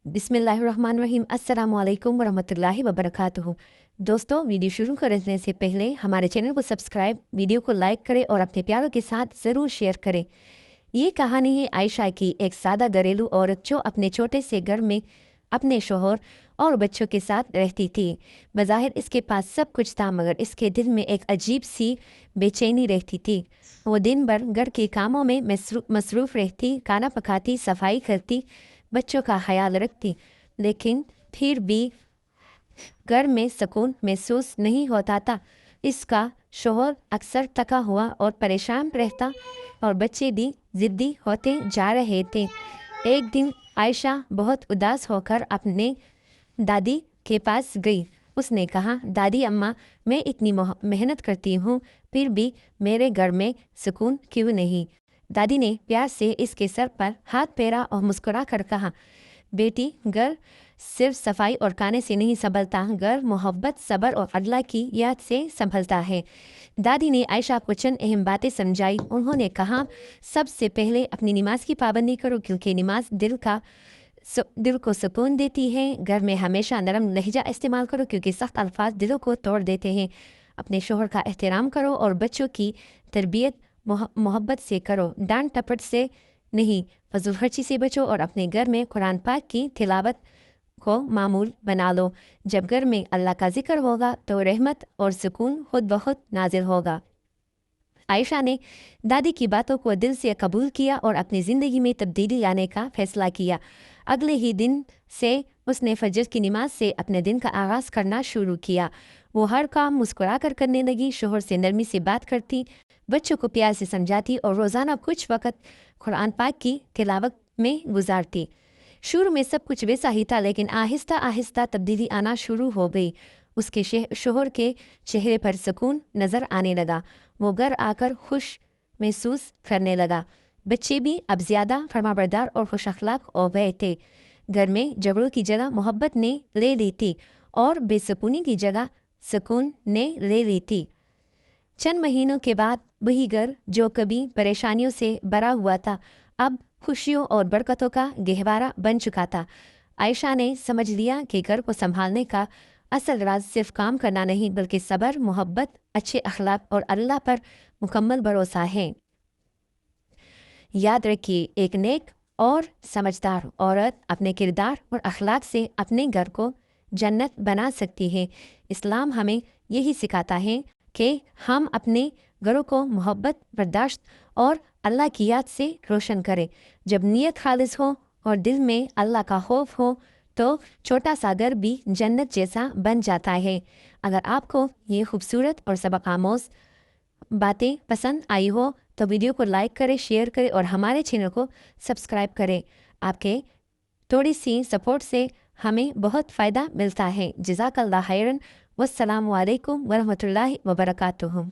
बिस्मिल्लाहिर्रहमानिर्रहीम। अस्सलामु अलैकुम वरहमतुल्लाहि वबरकातुहू। दोस्तों, वीडियो शुरू करने से पहले हमारे चैनल को सब्सक्राइब, वीडियो को लाइक करें और अपने प्यारों के साथ ज़रूर शेयर करें। ये कहानी है आयशा की, एक सादा घरेलू औरत जो अपने छोटे से घर में अपने शोहर और बच्चों के साथ रहती थी। बज़ाहिर इसके पास सब कुछ था, मगर इसके दिल में एक अजीब सी बेचैनी रहती थी। वो दिन भर घर के कामों में मसरूफ़ रहती, खाना पकाती, सफाई करती, बच्चों का ख्याल रखती, लेकिन फिर भी घर में सुकून महसूस नहीं होता था। इसका शोहर अक्सर थका हुआ और परेशान रहता और बच्चे भी ज़िद्दी होते जा रहे थे। एक दिन आयशा बहुत उदास होकर अपने दादी के पास गई। उसने कहा, दादी अम्मा, मैं इतनी मेहनत करती हूँ, फिर भी मेरे घर में सुकून क्यों नहीं? दादी ने प्यार से इसके सर पर हाथ फेरा और मुस्कुरा कर कहा, बेटी, घर सिर्फ सफाई और खाने से नहीं संभलता, घर मोहब्बत, सब्र और अल्लाह की याद से संभलता है। दादी ने आयशा को चंद अहम बातें समझाई। उन्होंने कहा, सबसे पहले अपनी नमाज की पाबंदी करो, क्योंकि नमाज दिल को सुकून देती है। घर में हमेशा नरम लहजा इस्तेमाल करो, क्योंकि सख्त अल्फाज दिलों को तोड़ देते हैं। अपने शोहर का एहतराम करो और बच्चों की तरबियत मोहब्बत से करो, डांट टपट से नहीं। फजूल खर्ची से बचो और अपने घर में कुरान पाक की तिलावत को मामूल बना लो। जब घर में अल्लाह का जिक्र होगा तो रहमत और सुकून खुद ब खुद नाजिल होगा। आयशा ने दादी की बातों को दिल से कबूल किया और अपनी ज़िंदगी में तब्दीली लाने का फैसला किया। अगले ही दिन से उसने फजर की नमाज से अपने दिन का आगाज़ करना शुरू किया। वो हर काम मुस्कुरा कर करने लगी, शोहर से नरमी से बात करती, बच्चों को प्यार से समझाती और रोज़ाना कुछ वक़्त कुरान पाक की तिलावत में गुजारती। शुरू में सब कुछ वैसा ही था, लेकिन आहिस्ता आहिस्ता तब्दीली आना शुरू हो गई। उसके शोहर के चेहरे पर सुकून नज़र आने लगा। वो घर आकर खुश महसूस करने लगा। बच्चे भी अब ज़्यादा फरमाबरदार और खुश अखलाक हो गए थे। घर में झगड़ों की जगह मोहब्बत ने ले ली थी और बेसुकूनी की जगह सुकून ने ले ली थी। चंद महीनों के बाद वही घर जो कभी परेशानियों से भरा हुआ था, अब खुशियों और बरकतों का गहवारा बन चुका था। आयशा ने समझ लिया कि घर को संभालने का असल राज सिर्फ काम करना नहीं, बल्कि सब्र, मोहब्बत, अच्छे अखलाक और अल्लाह पर मुकम्मल भरोसा है। याद रखिए, एक नेक और समझदार औरत अपने किरदार और अखलाक से अपने घर को जन्नत बना सकती है। इस्लाम हमें यही सिखाता है कि हम अपने घरों को मोहब्बत, बर्दाश्त और अल्लाह की याद से रोशन करें। जब नीयत खालिस हो और दिल में अल्लाह का खौफ हो, तो छोटा सा घर भी जन्नत जैसा बन जाता है। अगर आपको ये खूबसूरत और सबक आमोज़ बातें पसंद आई हो तो वीडियो को लाइक करें, शेयर करें और हमारे चैनल को सब्सक्राइब करें। आपके थोड़ी सी सपोर्ट से हमें बहुत फ़ायदा मिलता है। जज़ाकल्लाह खैरन। वस्सलामु अलैकुम वरहमतुल्लाहि वबरकातुहू।